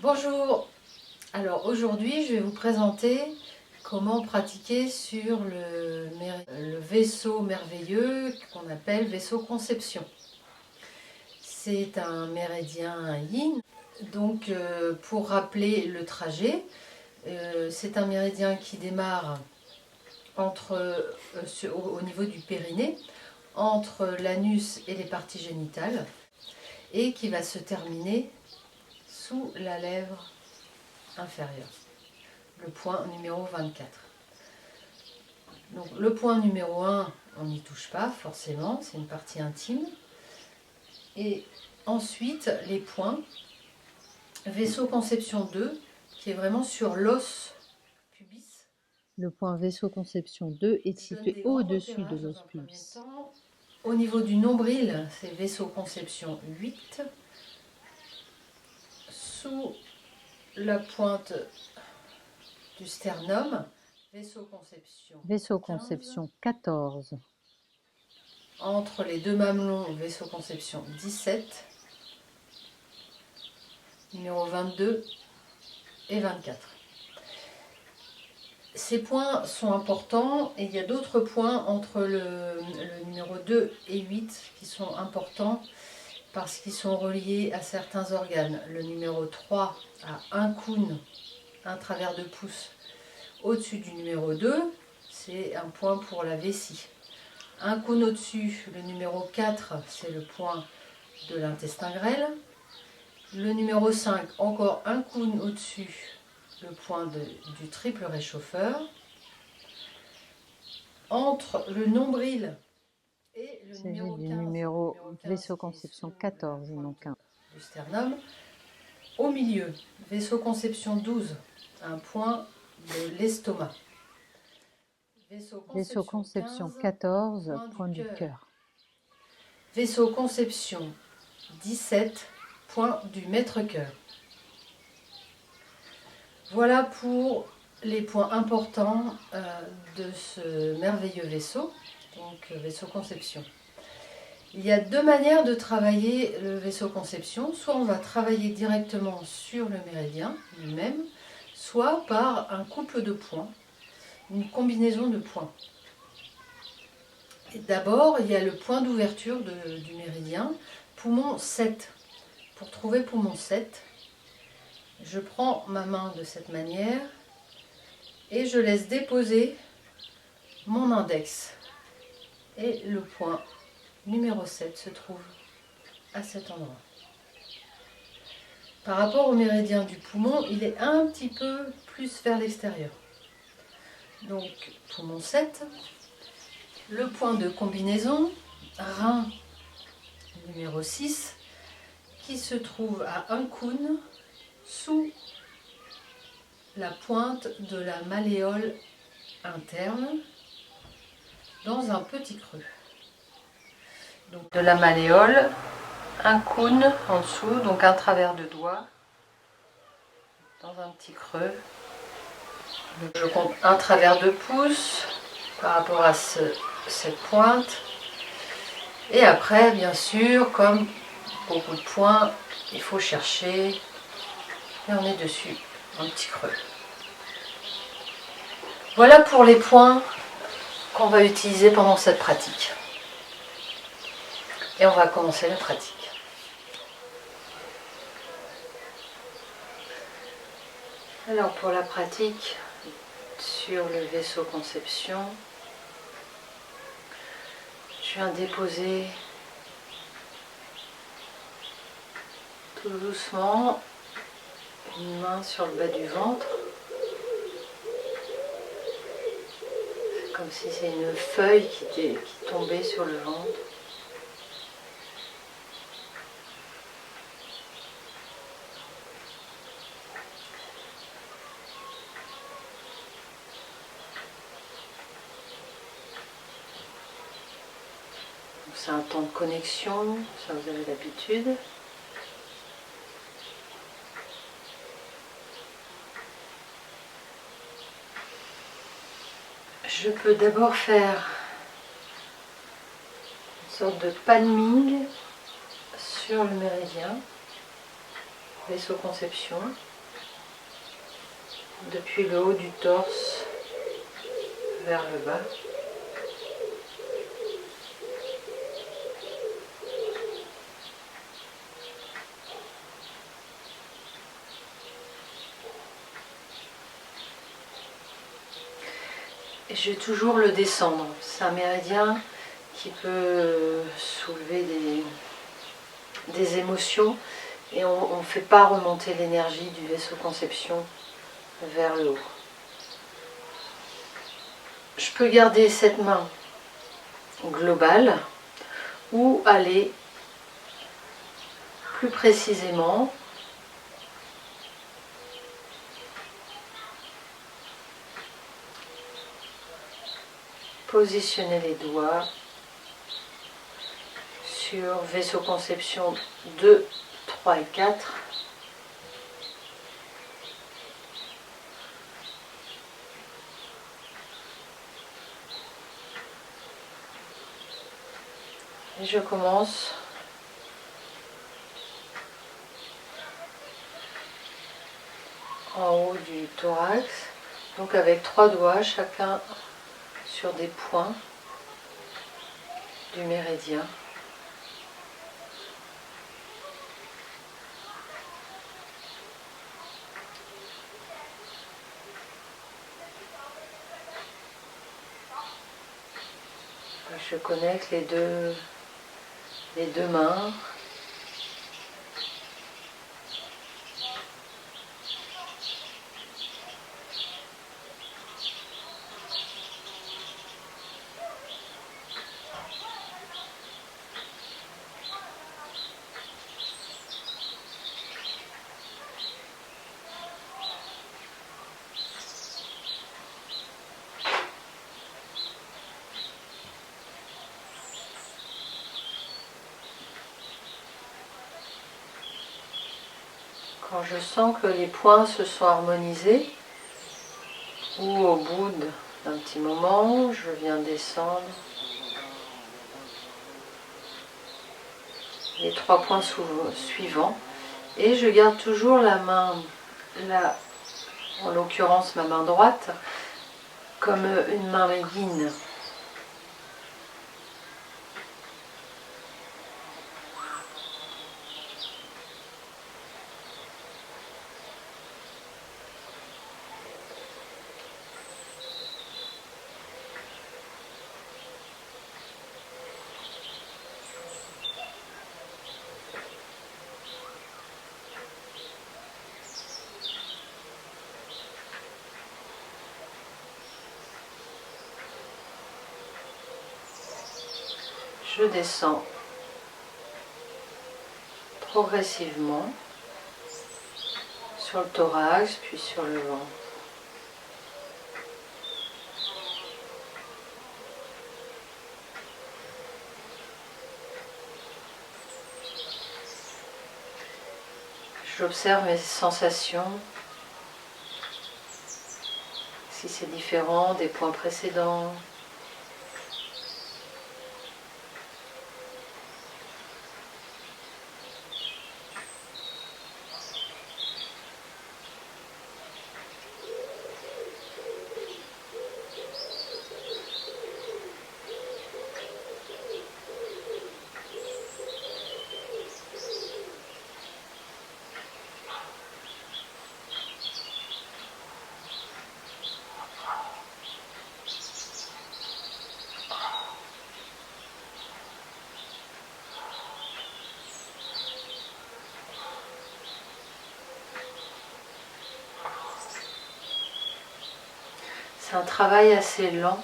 Bonjour, alors aujourd'hui je vais vous présenter comment pratiquer sur le vaisseau merveilleux qu'on appelle vaisseau conception. C'est un méridien yin, donc pour rappeler le trajet, c'est un méridien qui démarre au niveau du périnée, entre l'anus et les parties génitales, et qui va se terminer sous la lèvre inférieure, le point numéro 24. Donc le point numéro 1, on n'y touche pas forcément, c'est une partie intime. Et ensuite les points, vaisseau conception 2, qui est vraiment sur l'os pubis. Le point vaisseau conception 2 est situé au-dessus de l'os pubis. Au niveau du nombril, c'est vaisseau conception 8, sous la pointe du sternum, vaisseau conception 14. Entre les deux mamelons, vaisseau conception 17, numéro 22 et 24. Ces points sont importants et il y a d'autres points entre le numéro 2 et 8 qui sont importants parce qu'ils sont reliés à certains organes. Le numéro 3 a un cône, un travers de pouce au-dessus du numéro 2, c'est un point pour la vessie. Un cône au-dessus, le numéro 4, c'est le point de l'intestin grêle. Le numéro 5, encore un cône au-dessus, le point du triple réchauffeur. Entre le nombril et le numéro 15, numéro vaisseau conception 14, non 15. Du sternum. Au milieu, vaisseau conception 12, un point de l'estomac. Vaisseau conception 14, point du cœur. Vaisseau conception 17, point du maître-cœur. Voilà pour les points importants de ce merveilleux vaisseau, donc vaisseau conception. Il y a deux manières de travailler le vaisseau conception. Soit on va travailler directement sur le méridien lui-même, soit par un couple de points, une combinaison de points. D'abord, il y a le point d'ouverture du méridien, poumon 7. Pour trouver poumon 7, je prends ma main de cette manière et je laisse déposer mon index. Et le point numéro 7 se trouve à cet endroit. Par rapport au méridien du poumon, il est un petit peu plus vers l'extérieur. Donc, poumon 7, le point de combinaison, rein numéro 6, qui se trouve à un cône sous la pointe de la malléole interne, dans un petit creux. Donc, de la malléole, un cône en dessous, donc un travers de doigt, dans un petit creux. Donc je compte un travers de pouce par rapport à cette pointe. Et après, bien sûr, comme beaucoup de points, il faut chercher. Et on est dessus, un petit creux. Voilà pour les points qu'on va utiliser pendant cette pratique. Et on va commencer la pratique. Alors pour la pratique sur le vaisseau conception, je viens déposer tout doucement une main sur le bas du ventre. C'est comme si c'est une feuille qui tombait sur le ventre. C'est un temps de connexion, ça vous avez l'habitude. Je peux d'abord faire une sorte de palming sur le méridien, vaisseau conception. depuis le haut du torse vers le bas. Et je vais toujours le descendre. C'est un méridien qui peut soulever des émotions et on ne fait pas remonter l'énergie du vaisseau conception vers le haut. Je peux garder cette main globale ou aller plus précisément positionner les doigts sur vaisseau conception 2, 3 et 4. Et je commence en haut du thorax, donc avec 3 doigts, chacun sur des points du méridien. Je connecte les deux mains. Quand je sens que les points se sont harmonisés, ou au bout d'un petit moment, je viens descendre les 3 points suivants et je garde toujours la main, là, en l'occurrence ma main droite, comme une main yin. Je descends progressivement sur le thorax, puis sur le ventre. J'observe mes sensations, si c'est différent des points précédents. C'est un travail assez lent,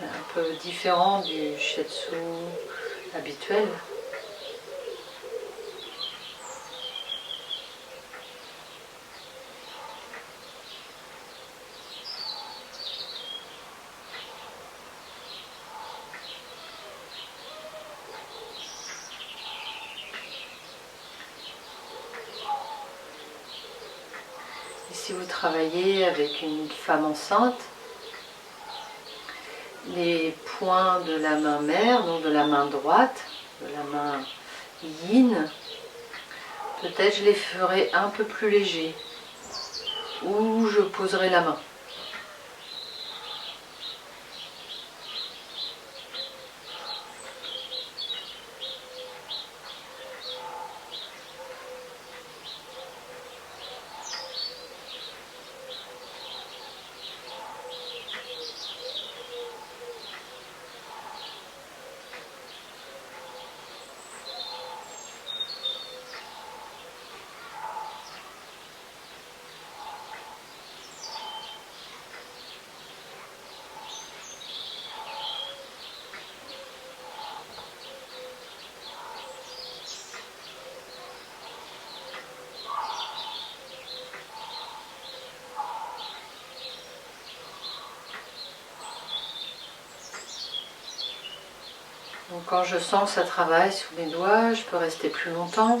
un peu différent du shiatsu habituel. Si vous travaillez avec une femme enceinte, les points de la main mère, donc de la main droite, de la main yin, peut-être je les ferai un peu plus légers. où je poserai la main. Donc quand je sens que ça travaille sous mes doigts, je peux rester plus longtemps.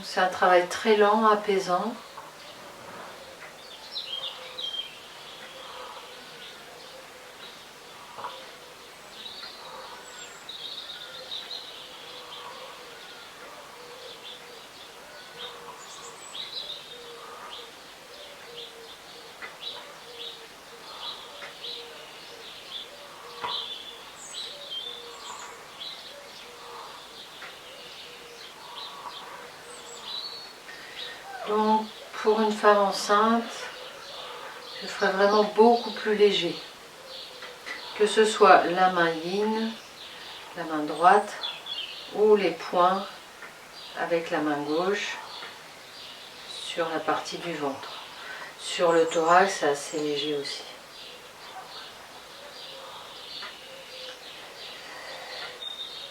C'est un travail très lent, apaisant. Donc pour une femme enceinte, je ferai vraiment beaucoup plus léger. Que ce soit la main yin, la main droite ou les poings avec la main gauche sur la partie du ventre. Sur le thorax, c'est assez léger aussi.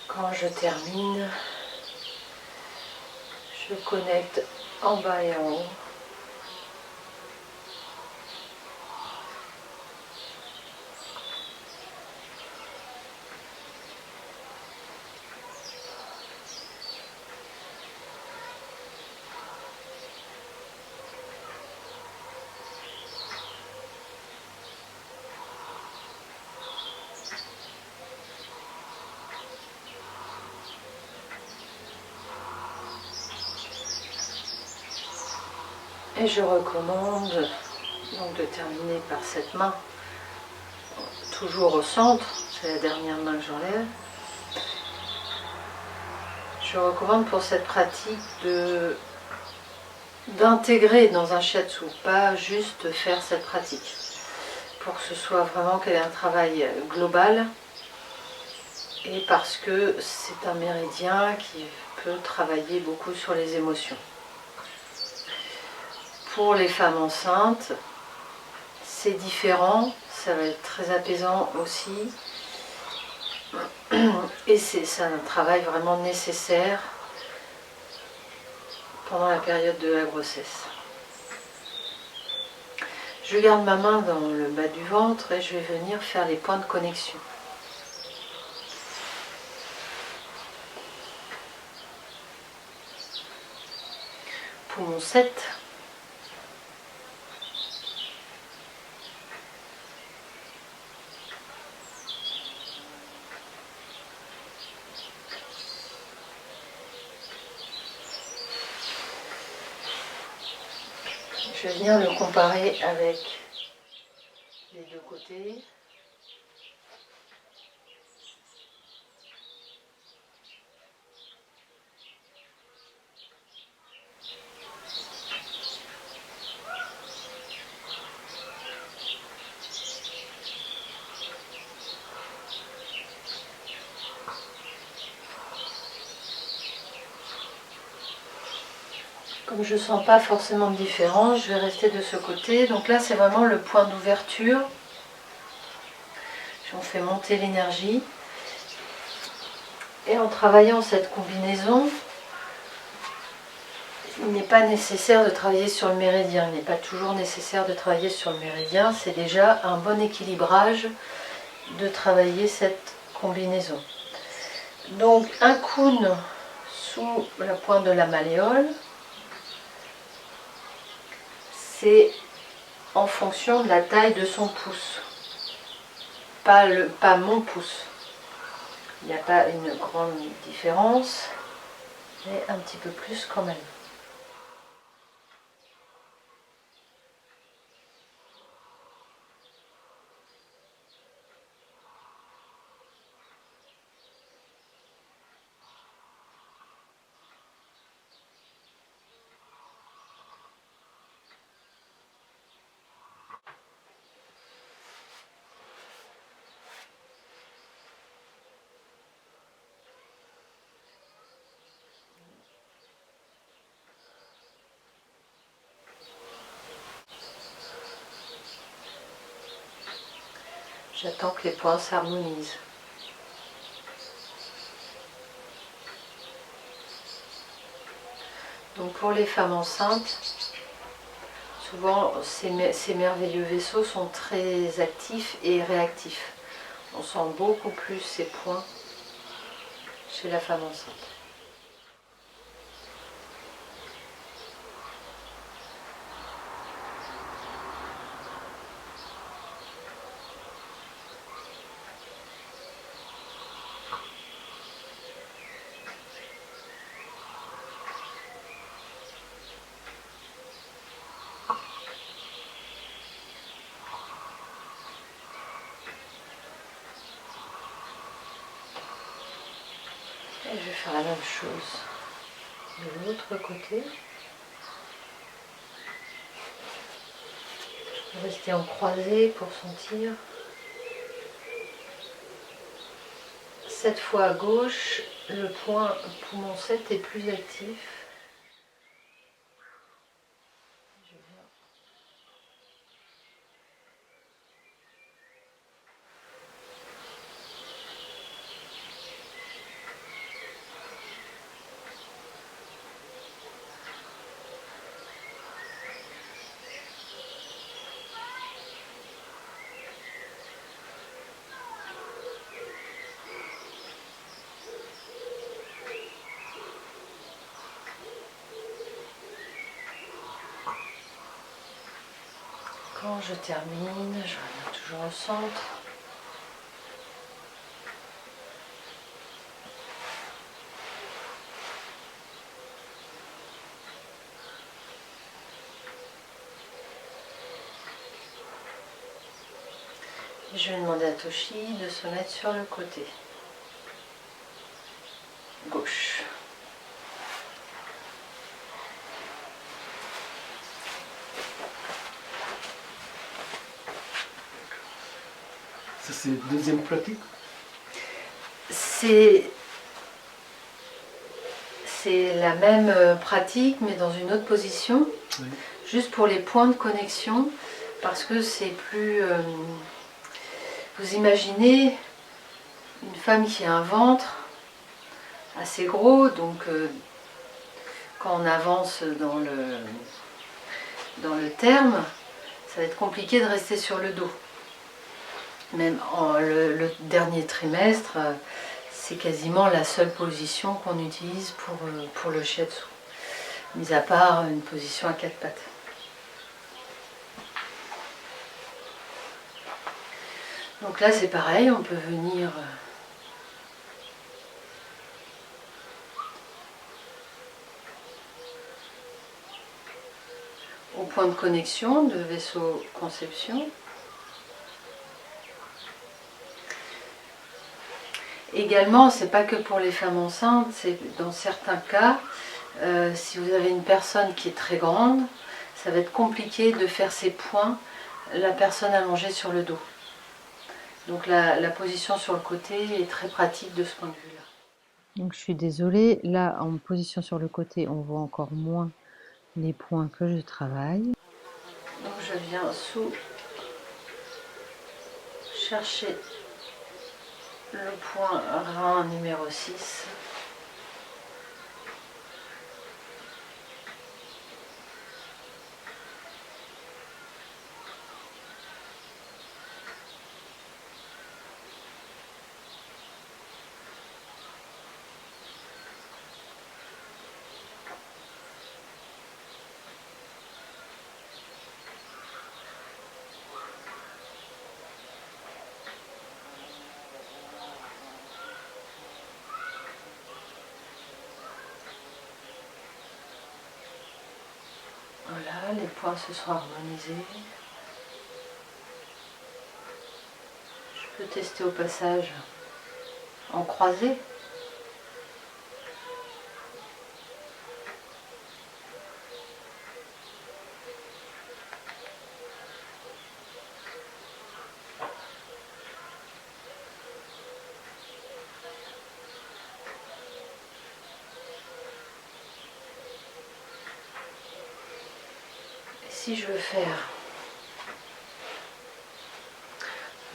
Quand je termine, je connecte en bas et en haut. Et je recommande donc de terminer par cette main, toujours au centre, c'est la dernière main que j'enlève. Je recommande pour cette pratique d'intégrer dans un shiatsu, pas juste faire cette pratique, pour que ce soit vraiment qu'elle ait un travail global, et parce que c'est un méridien qui peut travailler beaucoup sur les émotions. Pour les femmes enceintes, c'est différent, ça va être très apaisant aussi. Et c'est un travail vraiment nécessaire pendant la période de la grossesse. Je garde ma main dans le bas du ventre et je vais venir faire les points de connexion. Poumon 7. Je vais venir le comparer avec les deux côtés. Comme je ne sens pas forcément de différence, je vais rester de ce côté. Donc là, c'est vraiment le point d'ouverture. On fait monter l'énergie. Et en travaillant cette combinaison, il n'est pas nécessaire de travailler sur le méridien. Il n'est pas toujours nécessaire de travailler sur le méridien. C'est déjà un bon équilibrage de travailler cette combinaison. Donc un coune sous la pointe de la malléole, c'est en fonction de la taille de son pouce, pas mon pouce. Il n'y a pas une grande différence, mais un petit peu plus quand même. J'attends que les points s'harmonisent. Donc pour les femmes enceintes, souvent ces merveilleux vaisseaux sont très actifs et réactifs. On sent beaucoup plus ces points chez la femme enceinte. Et je vais faire la même chose de l'autre côté. Je vais rester en croisée pour sentir. Cette fois à gauche, le point poumon 7 est plus actif. Je viens. Quand je termine, je reviens toujours au centre. Et je vais demander à Toshi de se mettre sur le côté gauche. Ça, c'est la deuxième pratique? C'est la même pratique, mais dans une autre position, Oui. juste pour les points de connexion, parce que c'est plus... vous imaginez une femme qui a un ventre assez gros, donc quand on avance dans le terme, ça va être compliqué de rester sur le dos. Même le dernier trimestre, c'est quasiment la seule position qu'on utilise pour le shiatsu, mis à part une position à quatre pattes. Donc là c'est pareil, on peut venir au point de connexion de vaisseau conception. Également, c'est pas que pour les femmes enceintes, c'est dans certains cas, si vous avez une personne qui est très grande, ça va être compliqué de faire ces points, la personne allongée sur le dos. Donc la position sur le côté est très pratique de ce point de vue-là. Donc je suis désolée, là en position sur le côté, on voit encore moins les points que je travaille. Donc je viens sous chercher le point rein numéro 6. Voilà, les points se sont harmonisés. Je peux tester au passage en croisé. Si je veux faire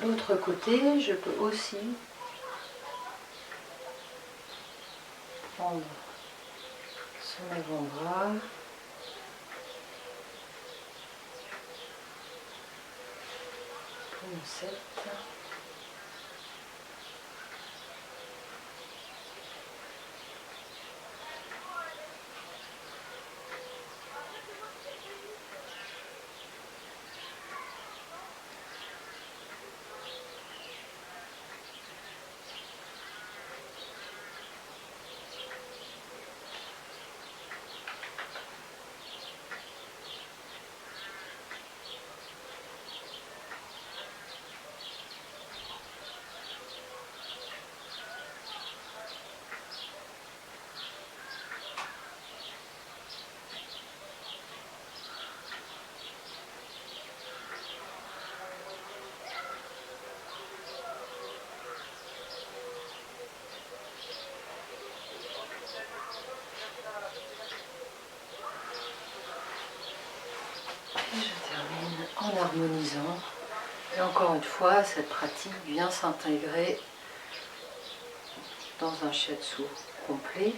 l'autre côté, je peux aussi prendre son avant-bras, poumon 7. Et je termine en harmonisant. Et encore une fois, cette pratique vient s'intégrer dans un shiatsu complet.